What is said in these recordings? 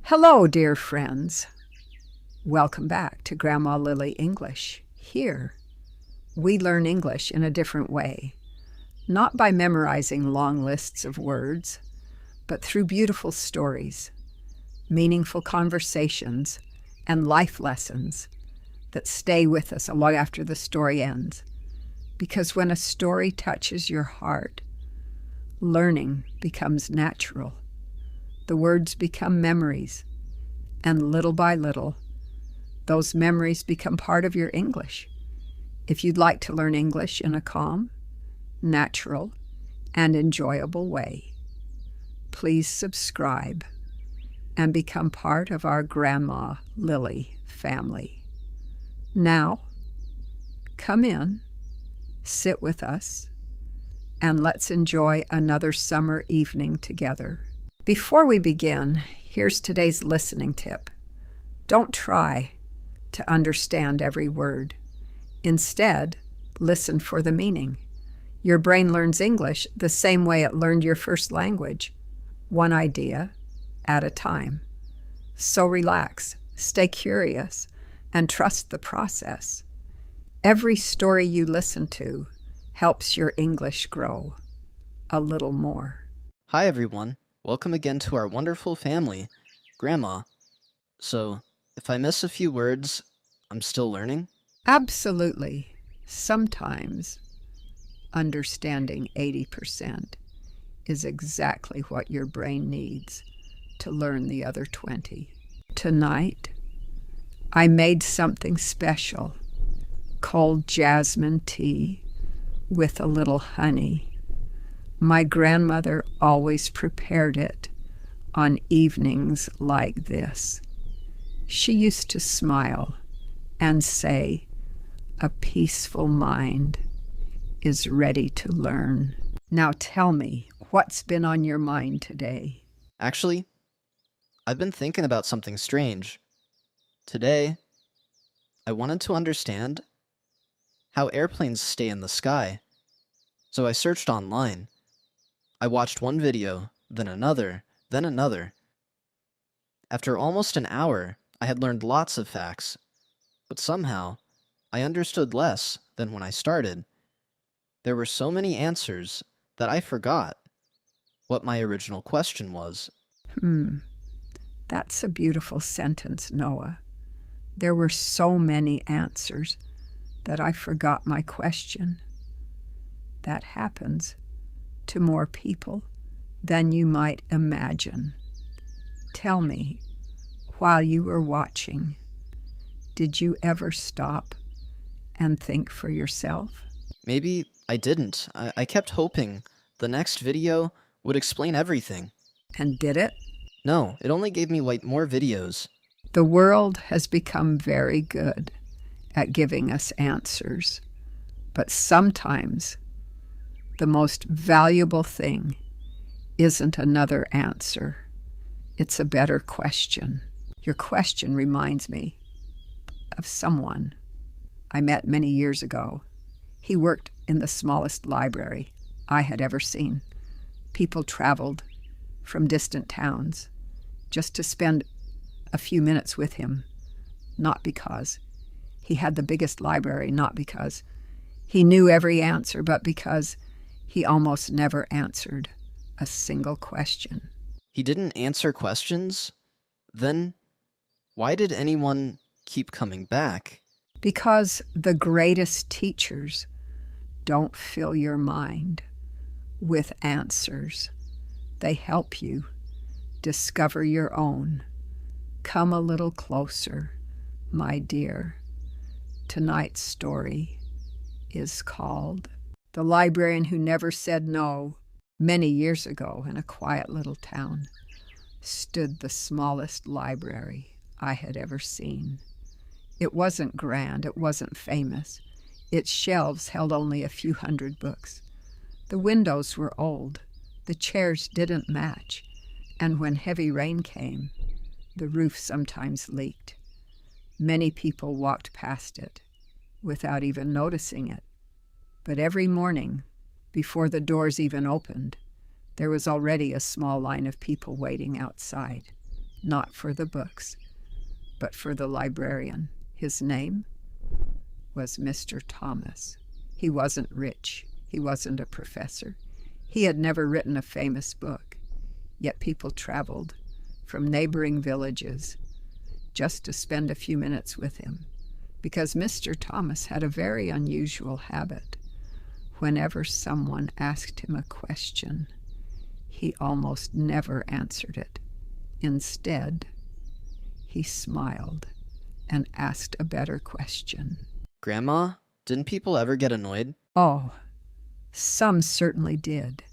Hello, dear friends. Welcome back to Grandma Lily English. Here, we learn English in a different way, not by memorizing long lists of words, but through beautiful stories, meaningful conversations, and life lessons that stay with us long after the story ends. Because when a story touches your heart, learning becomes natural. The words become memories, and little by little, those memories become part of your English. If you'd like to learn English in a calm, natural, and enjoyable way, please subscribe and become part of our Grandma Lily family. Now, come in, sit with us, and let's enjoy another summer evening together. Before we begin, here's today's listening tip. Don't try to understand every word. Instead, listen for the meaning. Your brain learns English the same way it learned your first language, one idea at a time. So relax, stay curious, and trust the process. Every story you listen to helps your English grow a little more. Hi everyone, welcome again to our wonderful family, Grandma. So, if I miss a few words, I'm still learning? Absolutely. Sometimes understanding 80% is exactly what your brain needs to learn the other 20. Tonight, I made something special, cold jasmine tea with a little honey. My grandmother always prepared it on evenings like this. She used to smile and say, "A peaceful mind is ready to learn." Now tell me, what's been on your mind today? Actually, I've been thinking about something strange. Today, I wanted to understand how airplanes stay in the sky. So I searched online. I watched one video, then another, then another. After almost an hour, I had learned lots of facts, but somehow, I understood less than when I started. There were so many answers that I forgot what my original question was. That's a beautiful sentence, Noah. There were so many answers that I forgot my question. That happens to more people than you might imagine. Tell me, while you were watching, did you ever stop and think for yourself? Maybe I didn't. I kept hoping the next video would explain everything. And did it? No, it only gave me more videos. The world has become very good at giving us answers, but sometimes the most valuable thing isn't another answer. It's a better question. Your question reminds me of someone I met many years ago. He worked in the smallest library I had ever seen. People traveled from distant towns just to spend a few minutes with him, not because he had the biggest library, not because he knew every answer, but because he almost never answered a single question. He didn't answer questions? Then why did anyone keep coming back? Because the greatest teachers don't fill your mind with answers. They help you discover your own. Come a little closer, my dear. Tonight's story is called The Librarian Who Never Said No. Many years ago, in a quiet little town, stood the smallest library I had ever seen. It wasn't grand, it wasn't famous. Its shelves held only a few hundred books. The windows were old, the chairs didn't match, and when heavy rain came, the roof sometimes leaked. Many people walked past it without even noticing it. But every morning, before the doors even opened, there was already a small line of people waiting outside. not for the books, but for the librarian. His name was Mr. Thomas. He wasn't rich. He wasn't a professor. He had never written a famous book, yet people traveled from neighboring villages just to spend a few minutes with him, because Mr. Thomas had a very unusual habit. Whenever someone asked him a question, he almost never answered it. Instead, he smiled and asked a better question. Grandma, didn't people ever get annoyed? Oh, some certainly did,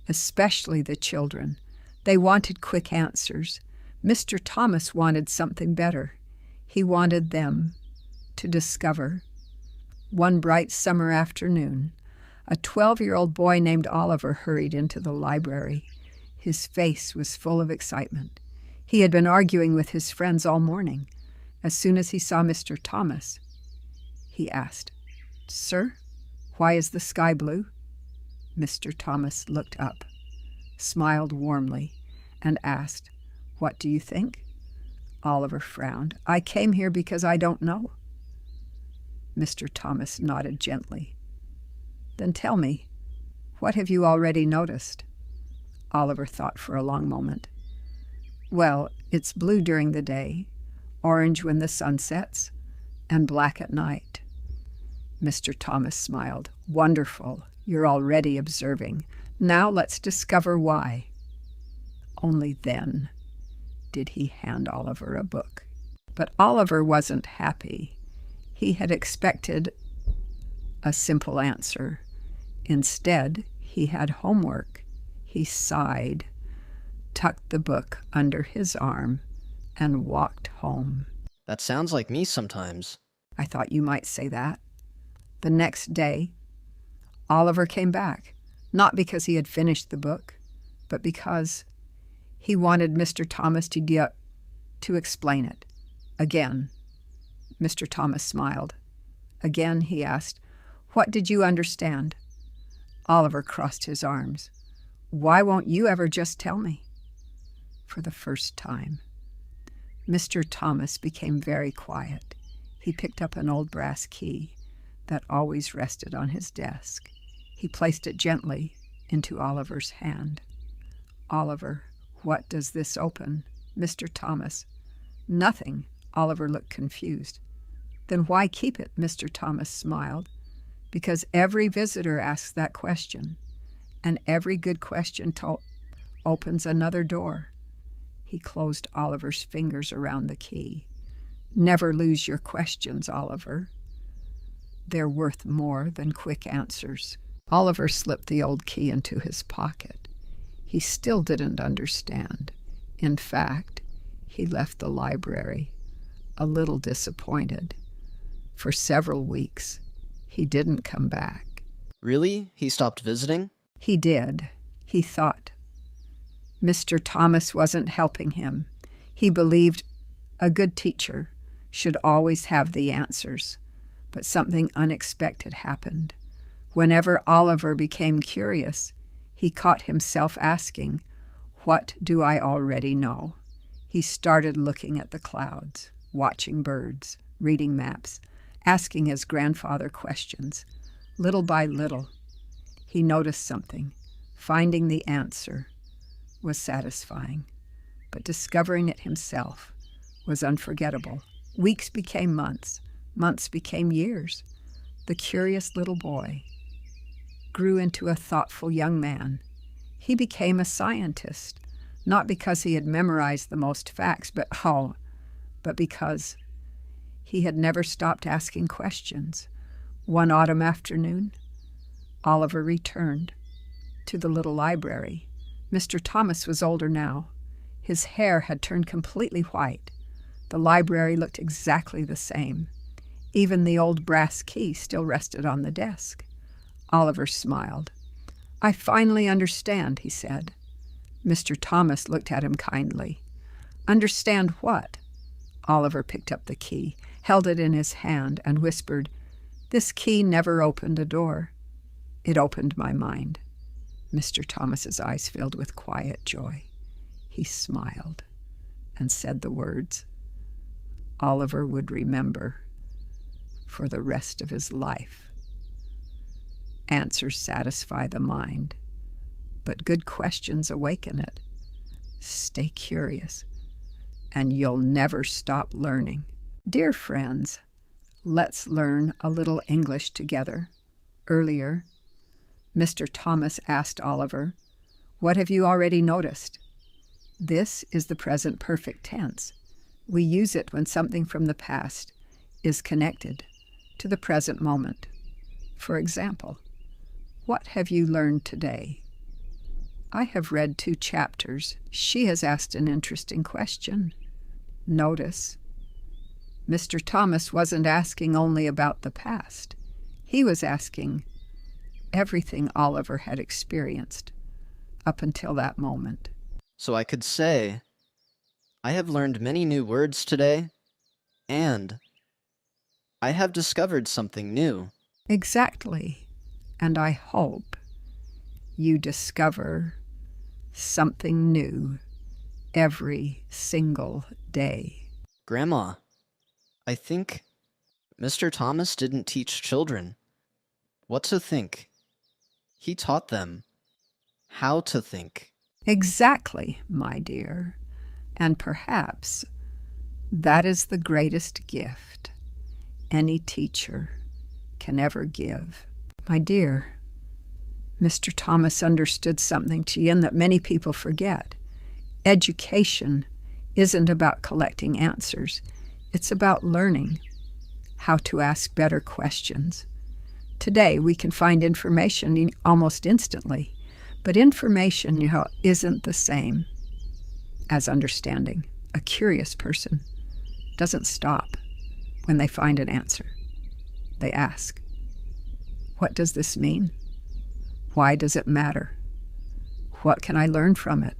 especially the children. They wanted quick answers. Mr. Thomas wanted something better. He wanted them to discover. One bright summer afternoon, a 12-year-old boy named Oliver hurried into the library. His face was full of excitement. He had been arguing with his friends all morning. As soon as he saw Mr. Thomas, he asked, "Sir, why is the sky blue?" Mr. Thomas looked up, smiled warmly, and asked, "What do you think?" Oliver frowned. "I came here because I don't know." Mr. Thomas nodded gently. "Then tell me, what have you already noticed?" Oliver thought for a long moment. "Well, it's blue during the day, orange when the sun sets, and black at night." Mr. Thomas smiled. "Wonderful. You're already observing. Now let's discover why." Only then did he hand Oliver a book. But Oliver wasn't happy. He had expected a simple answer. Instead, he had homework. He sighed, tucked the book under his arm, and walked home. That sounds like me sometimes. I thought you might say that. The next day, Oliver came back, not because he had finished the book, but because he wanted Mr. Thomas to explain it. Again, Mr. Thomas smiled. Again, he asked, "What did you understand?" Oliver crossed his arms. "Why won't you ever just tell me?" For the first time, Mr. Thomas became very quiet. He picked up an old brass key that always rested on his desk. He placed it gently into Oliver's hand. "Oliver, what does this open?" "Mr. Thomas." "Nothing." Oliver looked confused. "Then why keep it?" Mr. Thomas smiled. "Because every visitor asks that question, and every good question opens another door." He closed Oliver's fingers around the key. "Never lose your questions, Oliver. They're worth more than quick answers." Oliver slipped the old key into his pocket. He still didn't understand. In fact, he left the library a little disappointed. For several weeks, he didn't come back. Really? He stopped visiting? He did. He thought Mr. Thomas wasn't helping him. He believed a good teacher should always have the answers. But something unexpected happened. Whenever Oliver became curious, he caught himself asking, "What do I already know?" He started looking at the clouds, watching birds, reading maps, asking his grandfather questions. Little by little, he noticed something. Finding the answer was satisfying, but discovering it himself was unforgettable. Weeks became months. Months became years. The curious little boy grew into a thoughtful young man. He became a scientist, not because he had memorized the most facts, but because he had never stopped asking questions. One autumn afternoon, Oliver returned to the little library. Mr. Thomas was older now. His hair had turned completely white. The library looked exactly the same. Even the old brass key still rested on the desk. Oliver smiled. "I finally understand," he said. Mr. Thomas looked at him kindly. "Understand what?" Oliver picked up the key, held it in his hand, and whispered, "This key never opened a door. It opened my mind." Mr. Thomas's eyes filled with quiet joy. He smiled. and said the words, Oliver would remember for the rest of his life. Answers satisfy the mind, but good questions awaken it. Stay curious, and you'll never stop learning. Dear friends, let's learn a little English together. Earlier, Mr. Thomas asked Oliver, "What have you already noticed?" This is the present perfect tense. We use it when something from the past is connected to the present moment. For example, what have you learned today? I have read 2 chapters. She has asked an interesting question. Notice, Mr. Thomas wasn't asking only about the past. He was asking everything Oliver had experienced up until that moment. So I could say, I have learned many new words today, and I have discovered something new. Exactly. And I hope you discover something new every single day. Grandma, I think Mr. Thomas didn't teach children what to think. He taught them how to think. Exactly, my dear. And perhaps that is the greatest gift any teacher can ever give. My dear, Mr. Thomas understood something, Chien, that many people forget. Education isn't about collecting answers. It's about learning how to ask better questions. Today, we can find information almost instantly, but information, isn't the same as understanding. A curious person doesn't stop when they find an answer. They ask, what does this mean? Why does it matter? What can I learn from it?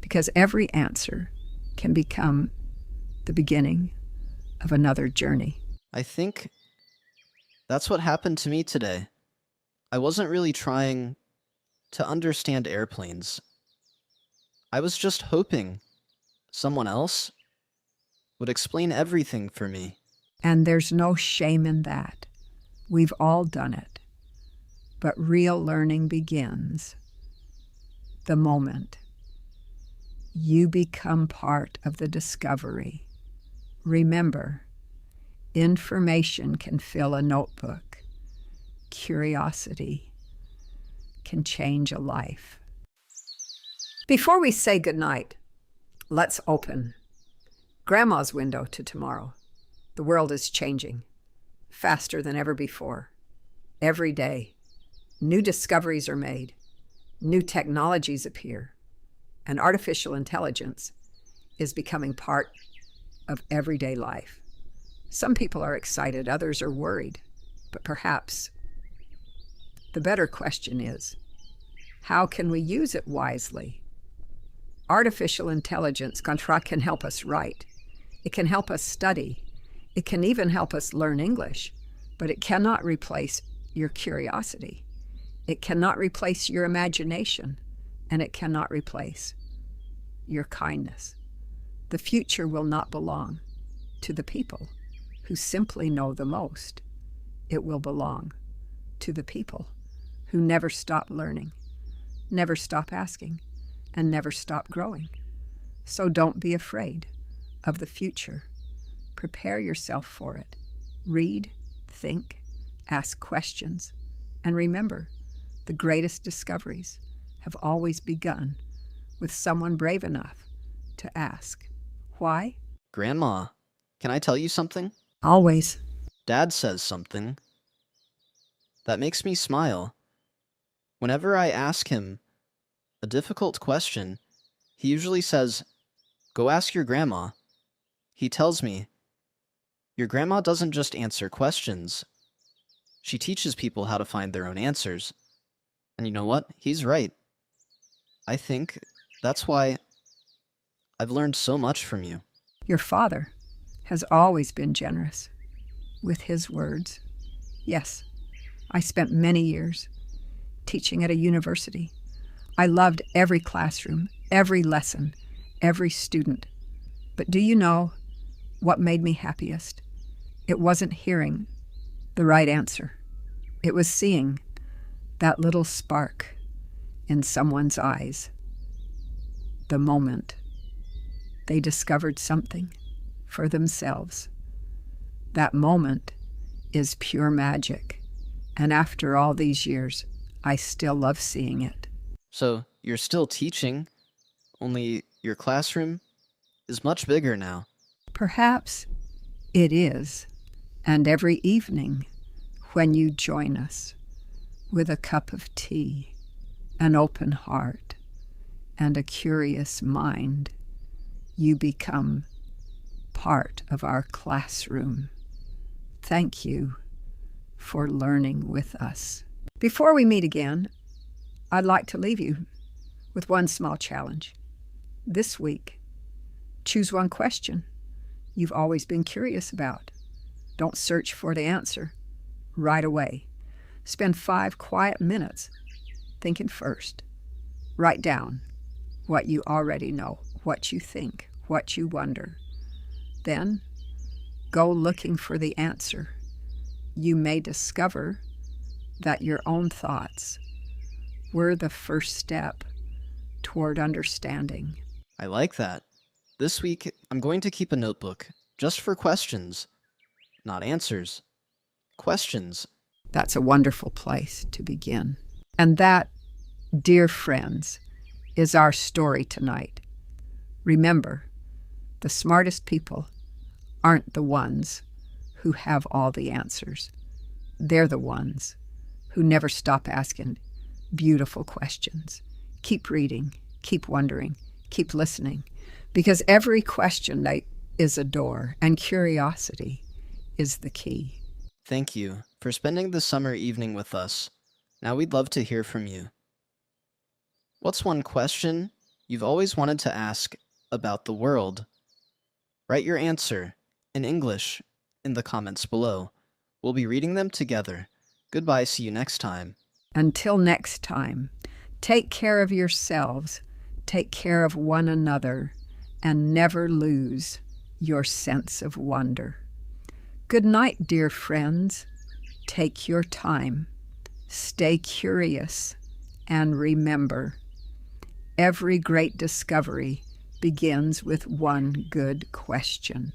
Because every answer can become the beginning of another journey. I think that's what happened to me today. I wasn't really trying to understand airplanes. I was just hoping someone else would explain everything for me. And there's no shame in that. We've all done it. But real learning begins the moment you become part of the discovery. Remember, information can fill a notebook. Curiosity can change a life. Before we say goodnight, let's open Grandma's window to tomorrow. The world is changing faster than ever before. Every day, new discoveries are made, new technologies appear, and artificial intelligence is becoming part of everyday life. Some people are excited, others are worried, but perhaps the better question is, how can we use it wisely? Artificial intelligence can help us write. It can help us study. It can even help us learn English, but it cannot replace your curiosity. It cannot replace your imagination, and it cannot replace your kindness. The future will not belong to the people who simply know the most. It will belong to the people who never stop learning, never stop asking, and never stop growing. So don't be afraid of the future. Prepare yourself for it. Read, think, ask questions, and remember, the greatest discoveries have always begun with someone brave enough to ask. Why? Grandma, can I tell you something? Always. Dad says something that makes me smile. Whenever I ask him a difficult question, he usually says, "Go ask your grandma." He tells me, "Your grandma doesn't just answer questions. She teaches people how to find their own answers." And you know what? He's right. I think that's why I've learned so much from you. Your father has always been generous with his words. Yes, I spent many years teaching at a university. I loved every classroom, every lesson, every student. But do you know what made me happiest? It wasn't hearing the right answer. It was seeing that little spark in someone's eyes the moment they discovered something for themselves. That moment is pure magic, and after all these years, I still love seeing it. So, you're still teaching, only your classroom is much bigger now. Perhaps it is, and every evening when you join us with a cup of tea, an open heart, and a curious mind, you become part of our classroom. Thank you for learning with us. Before we meet again, I'd like to leave you with one small challenge. This week, choose one question you've always been curious about. Don't search for the answer right away. Spend 5 quiet minutes thinking first. Write down what you already know, what you think, what you wonder. Then go looking for the answer. You may discover that your own thoughts were the first step toward understanding. I like that. This week, I'm going to keep a notebook just for questions, not answers. Questions. That's a wonderful place to begin. And that, dear friends, is our story tonight. Remember, the smartest people aren't the ones who have all the answers. They're the ones who never stop asking beautiful questions. Keep reading, keep wondering, keep listening, because every question is a door, and curiosity is the key. Thank you for spending the summer evening with us. Now we'd love to hear from you. What's one question you've always wanted to ask about the world? Write your answer in English in the comments below. We'll be reading them together. Goodbye, see you next time. Until next time, take care of yourselves, take care of one another, and never lose your sense of wonder. Good night, dear friends. Take your time. Stay curious, and remember, every great discovery begins with one good question.